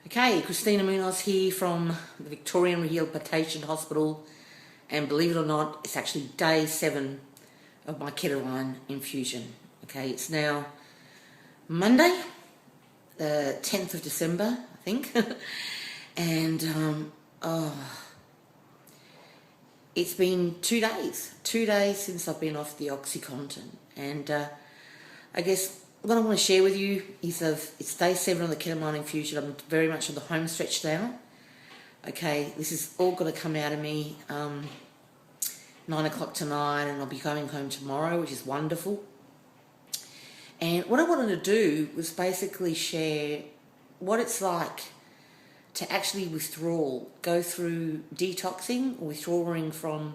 Okay, Christina Munoz here from the Victorian Rehabilitation Hospital, and believe it or not, it's actually day 7 of my Ketamine Infusion. Okay, it's now Monday, the 10th of December, I think, and it's been 2 days since I've been off the Oxycontin, and I guess what I want to share with you is it's day 7 of the Ketamine Infusion. I'm very much on the home stretch now. Okay, this is all going to come out of me 9 o'clock tonight, and I'll be going home tomorrow, which is wonderful. And what I wanted to do was basically share what it's like to actually go through detoxing or withdrawing from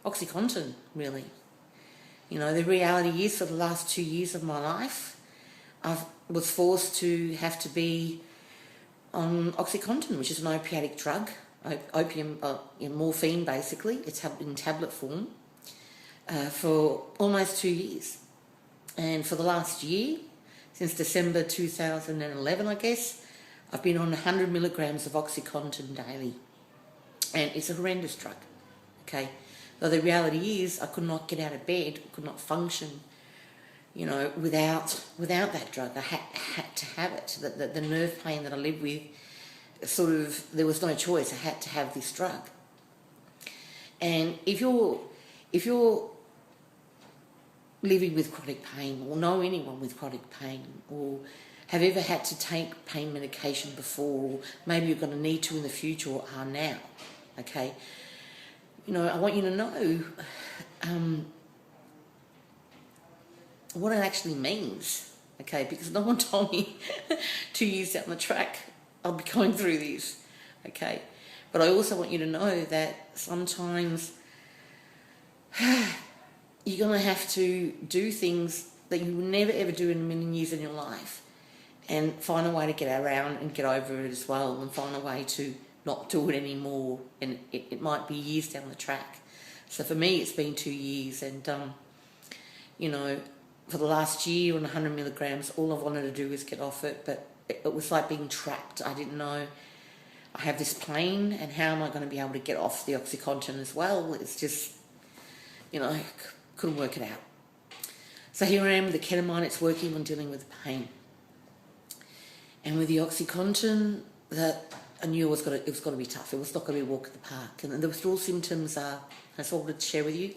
Oxycontin, really. You know, the reality is for the last 2 years of my life, I was forced to have to be on Oxycontin, which is an opiatic drug, morphine basically. It's in tablet form for almost 2 years. And for the last year, since December 2011, I guess, I've been on 100 milligrams of Oxycontin daily. And it's a horrendous drug, okay? Though the reality is I could not get out of bed, could not function, you know, without that drug. I had to have it. The nerve pain that I live with, there was no choice. I had to have this drug. And if you're living with chronic pain, or know anyone with chronic pain, or have ever had to take pain medication before, or maybe you're going to need to in the future or are now, okay? You know, I want you to know what it actually means, okay? Because no one told me 2 years down the track I'll be going through this, okay? But I also want you to know that sometimes you're going to have to do things that you will never ever do in a million years in your life, and find a way to get around and get over it as well, and find a way to not do it anymore, and it might be years down the track. So for me, it's been 2 years, and you know, for the last year on 100 milligrams, all I wanted to do was get off it, but it was like being trapped. I didn't know I have this pain, and how am I going to be able to get off the Oxycontin as well? It's just, you know, couldn't work it out. So here I am with the ketamine. It's working on dealing with the pain, and with the Oxycontin, I knew it was going to be tough. It was not going to be a walk in the park. And the withdrawal symptoms that's all I wanted to share with you,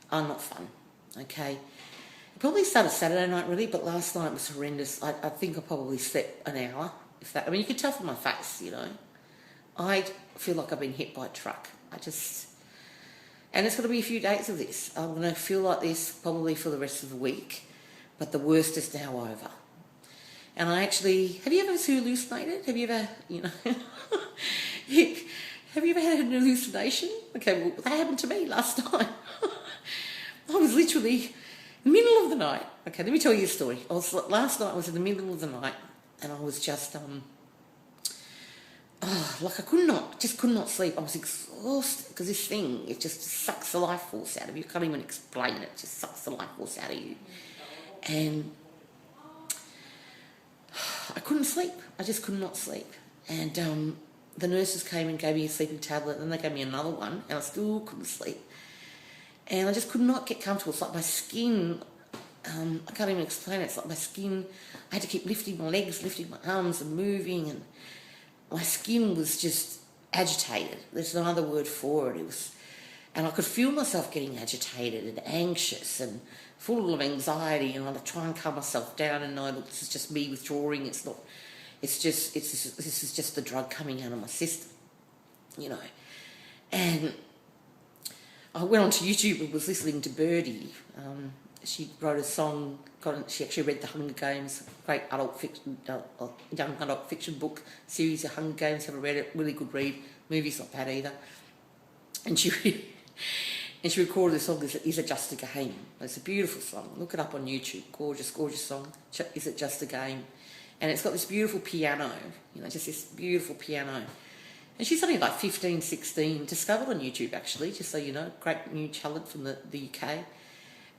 are not fun, okay? It probably started Saturday night, really, but last night was horrendous. I think I probably slept an hour, if that. I mean, you could tell from my face, you know. I feel like I've been hit by a truck. And it's going to be a few days of this. I'm going to feel like this probably for the rest of the week, but the worst is now over. And have you ever hallucinated? Have you ever, you know, have you ever had an hallucination? Okay, well, that happened to me last night. I was literally in the middle of the night. Okay, let me tell you a story. Last night I was in the middle of the night, and I was just, like I could not sleep. I was exhausted, because this thing, it just sucks the life force out of you. You can't even explain it. It just sucks the life force out of you. And I couldn't sleep. I just could not sleep. And the nurses came and gave me a sleeping tablet, and then they gave me another one, and I still couldn't sleep. And I just could not get comfortable. It's like my skin, I can't even explain it. It's like my skin, I had to keep lifting my legs, lifting my arms and moving, and my skin was just agitated. There's no other word for it. And I could feel myself getting agitated and anxious and full of anxiety, and I'd try and calm myself down and know, look, this is just me withdrawing. This is just the drug coming out of my system, you know. And I went onto YouTube and was listening to Birdy. She wrote a song. She actually read the Hunger Games, great adult fiction, young adult fiction book series of Hunger Games. Haven't read it. Really good read. Movie's not bad either. And she recorded the song, Is It Just a Game? It's a beautiful song. Look it up on YouTube. Gorgeous, gorgeous song. Is It Just a Game? And it's got this beautiful piano, you know, just this beautiful piano. And she's only like 15, 16, discovered on YouTube, actually, just so you know. Great new talent from the UK.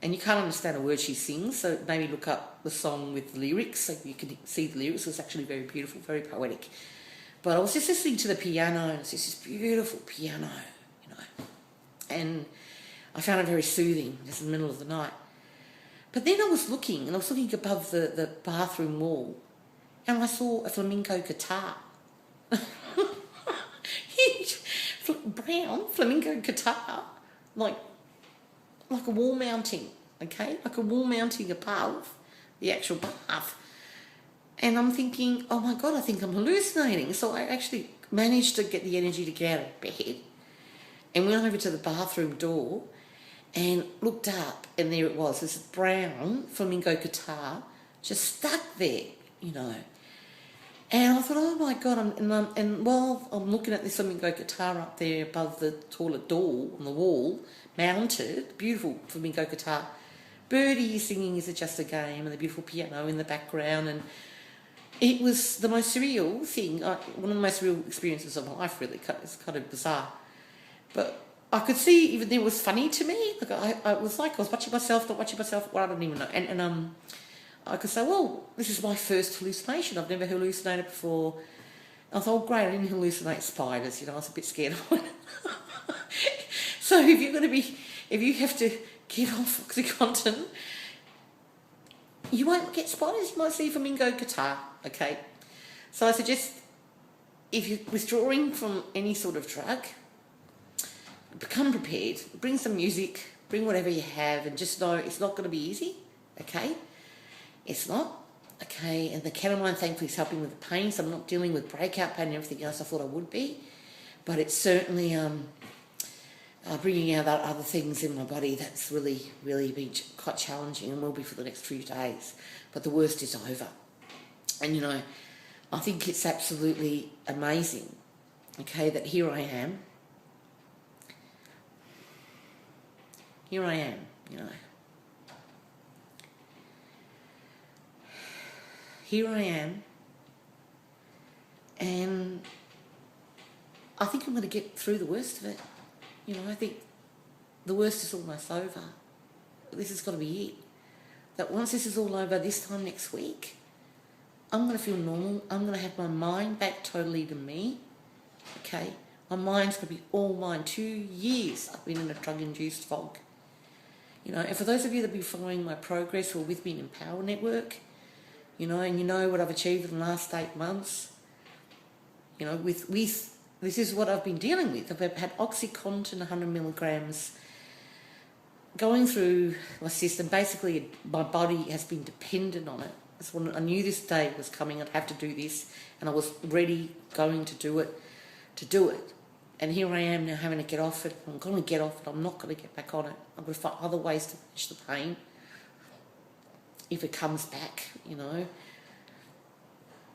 And you can't understand a word she sings, so maybe look up the song with the lyrics so you can see the lyrics. It's actually very beautiful, very poetic. But I was just listening to the piano, and it's just this beautiful piano, you know, and I found it very soothing just in the middle of the night. But then I was looking above the bathroom wall, and I saw a flamenco guitar. Huge, brown flamenco guitar, like a wall mounting, okay? Like a wall mounting above the actual bath. And I'm thinking, oh my God, I think I'm hallucinating. So I actually managed to get the energy to get out of bed and went over to the bathroom door and looked up, and there it was, this brown flamenco guitar just stuck there, you know. And I thought, oh my God, and while I'm looking at this flamenco guitar up there above the toilet door on the wall, mounted, beautiful flamenco guitar, Birdy singing Is It Just a Game, and the beautiful piano in the background, and it was the most surreal thing, one of the most surreal experiences of my life, really. It's kind of bizarre. But I could see, even though it was funny to me, like I was watching myself, not watching myself, well, I don't even know. And I could say, well, this is my first hallucination. I've never hallucinated before. I thought, oh, great, I didn't hallucinate spiders, you know, I was a bit scared of it. So if you have to get off Oxycontin, you won't get spiders, you might see a flamingo guitar, okay? So I suggest, if you're withdrawing from any sort of drug, become prepared, bring some music, bring whatever you have, and just know it's not going to be easy, okay? It's not, okay? And the ketamine, thankfully, is helping with the pain, so I'm not dealing with breakout pain and everything else I thought I would be, but it's certainly bringing out other things in my body that's really, really been quite challenging, and will be for the next few days. But the worst is over. And, you know, I think it's absolutely amazing, okay, that here I am, you know. Here I am, and I think I'm going to get through the worst of it. You know, I think the worst is almost over. This has got to be it. That once this is all over, this time next week, I'm going to feel normal. I'm going to have my mind back totally to me, okay? My mind's going to be all mine. 2 years I've been in a drug-induced fog. You know, and for those of you that have been following my progress or with me in Empower Network, you know, and you know what I've achieved in the last 8 months, you know, with this is what I've been dealing with. I've had Oxycontin, 100 milligrams, going through my system. Basically, my body has been dependent on it. That's when I knew this day was coming. I'd have to do this, and I was ready, going to do it. And here I am now having to get off it. I'm going to get off it. I'm not going to get back on it. I'm going to find other ways to finish the pain if it comes back, you know.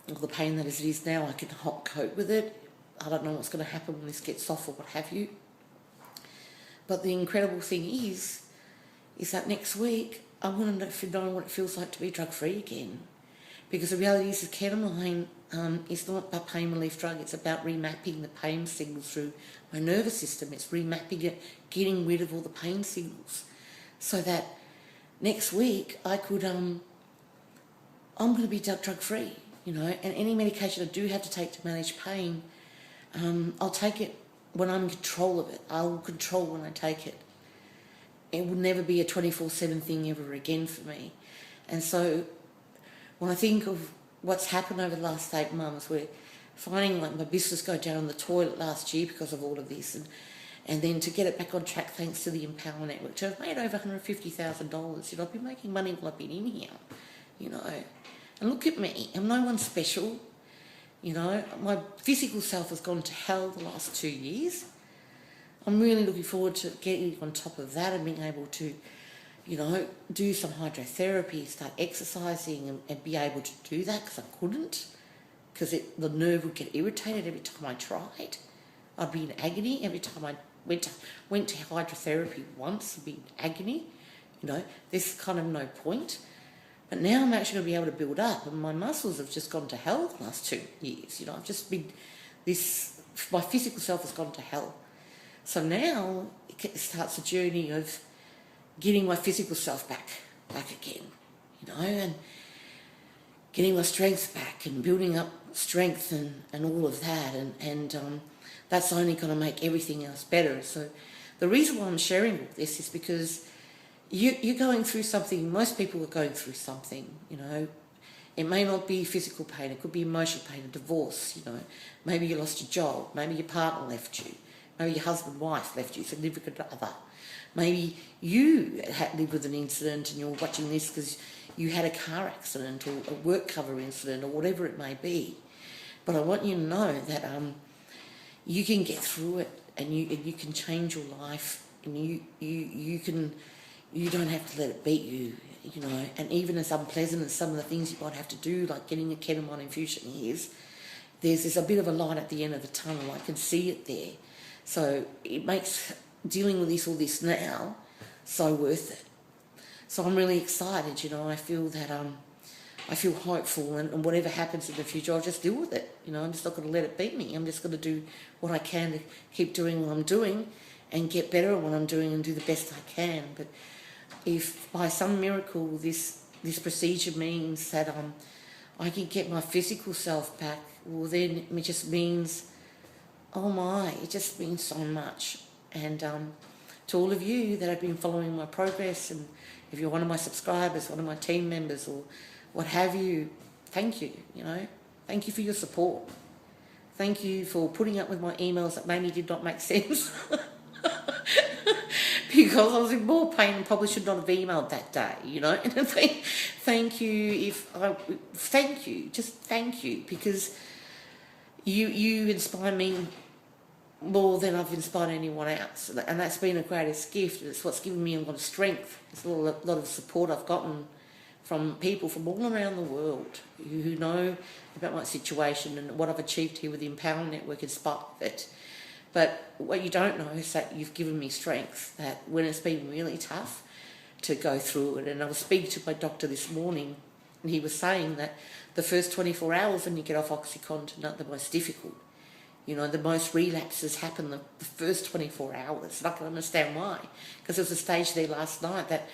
Or the pain that it is now, I can cope with it. I don't know what's going to happen when this gets off or what have you. But the incredible thing is that next week I'm going to know what it feels like to be drug-free again. Because the reality is that ketamine is not a pain relief drug. It's about remapping the pain signals through my nervous system. It's remapping it, getting rid of all the pain signals, so that next week I could, I'm going to be drug-free, you know. And any medication I do have to take to manage pain, I'll take it when I'm in control of it. I'll control when I take it. It will never be a 24/7 thing ever again for me. And so when I think of what's happened over the last 8 months, we're finding like my business go down the toilet last year because of all of this, and then to get it back on track thanks to the Empower Network, to have made over $150,000. You know, I've been making money while I've been in here, you know. And look at me, I'm no one special. You know, my physical self has gone to hell the last 2 years. I'm really looking forward to getting on top of that and being able to, you know, do some hydrotherapy, start exercising and be able to do that, because I couldn't, because the nerve would get irritated every time I tried. I'd be in agony every time I went to hydrotherapy once. I'd be in agony, you know. There's kind of no point. But now I'm actually going to be able to build up, and my muscles have just gone to hell the last 2 years. You know, I've just been my physical self has gone to hell. So now it starts a journey of getting my physical self back again, you know, and getting my strength back and building up strength and all of that, and that's only going to make everything else better. So the reason why I'm sharing all this is because you're going through something. Most people are going through something, you know. It may not be physical pain, it could be emotional pain, a divorce, you know. Maybe you lost your job, maybe your partner left you, maybe your husband, wife left you, significant other. Maybe you had lived with an incident and you're watching this because you had a car accident or a work cover incident or whatever it may be. But I want you to know that you can get through it, and you can change your life, and you don't have to let it beat you, you know. And even as unpleasant as some of the things you might have to do, like getting a Ketamine infusion is, there's a bit of a light at the end of the tunnel. I can see it there. So it makes dealing with all this now so worth it. So I'm really excited, you know. I feel that I feel hopeful, and whatever happens in the future, I'll just deal with it. You know, I'm just not going to let it beat me. I'm just going to do what I can to keep doing what I'm doing and get better at what I'm doing and do the best I can. But if by some miracle this procedure means that I can get my physical self back, well, then it just means, oh my, it just means so much. And to all of you that have been following my progress, and if you're one of my subscribers, one of my team members, or what have you, thank you, you know. Thank you for your support. Thank you for putting up with my emails that maybe did not make sense. Because I was in more pain and probably should not have emailed that day, you know. And thank you, just thank you, because you inspire me more than I've inspired anyone else, and that's been a greatest gift. It's what's given me a lot of strength. It's a lot of support I've gotten from people from all around the world who know about my situation and what I've achieved here with the Empower Network in spite of it. But what you don't know is that you've given me strength, that when it's been really tough to go through it. And I was speaking to my doctor this morning, and he was saying that the first 24 hours when you get off Oxycontin are the most difficult. You know, the most relapses happen the first 24 hours. And I can understand why. Because there was a stage there last night that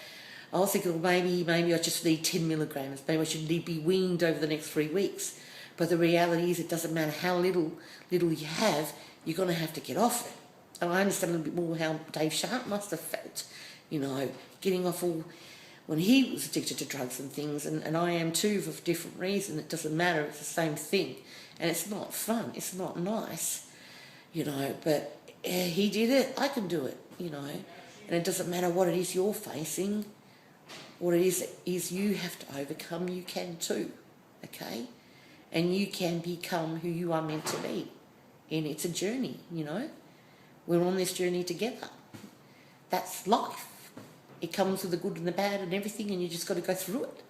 I was thinking, well, maybe I just need 10 milligrams. Maybe I should be weaned over the next 3 weeks. But the reality is it doesn't matter how little you have, you're going to have to get off it. And I understand a little bit more how Dave Sharp must have felt, you know, getting off all, when he was addicted to drugs and things, and I am too for different reasons. It doesn't matter, it's the same thing. And it's not fun, it's not nice, you know, but he did it, I can do it, you know. And it doesn't matter what it is you're facing, what it is you have to overcome, you can too, okay? And you can become who you are meant to be. And it's a journey, you know. We're on this journey together. That's life. It comes with the good and the bad and everything, and you just got to go through it.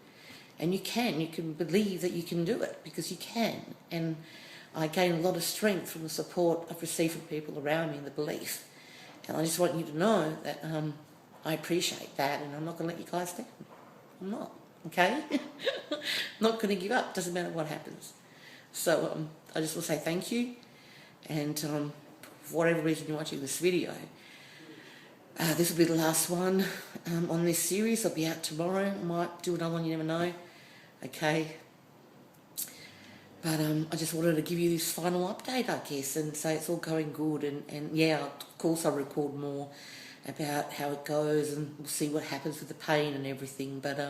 And you can believe that you can do it, because you can. And I gain a lot of strength from the support I've received from people around me and the belief. And I just want you to know that I appreciate that, and I'm not going to let you guys down. I'm not, okay? Not going to give up, doesn't matter what happens. So I just want to say thank you. And for whatever reason you're watching this video, this will be the last one on this series. I'll be out tomorrow. I might do another one, you never know. Okay. But I just wanted to give you this final update, I guess, and say it's all going good. And yeah, of course I'll record more about how it goes, and we'll see what happens with the pain and everything. But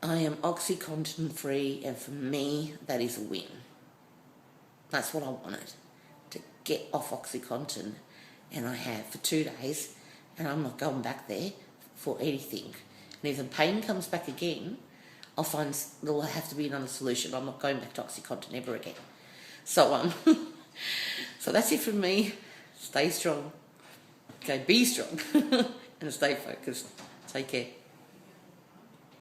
I am Oxycontin free, and for me, that is a win. That's what I wanted, to get off Oxycontin, and I have for 2 days, and I'm not going back there for anything. And if the pain comes back again, I'll find there'll have to be another solution. I'm not going back to Oxycontin ever again. So so that's it from me. Stay strong. Okay, be strong and stay focused. Take care.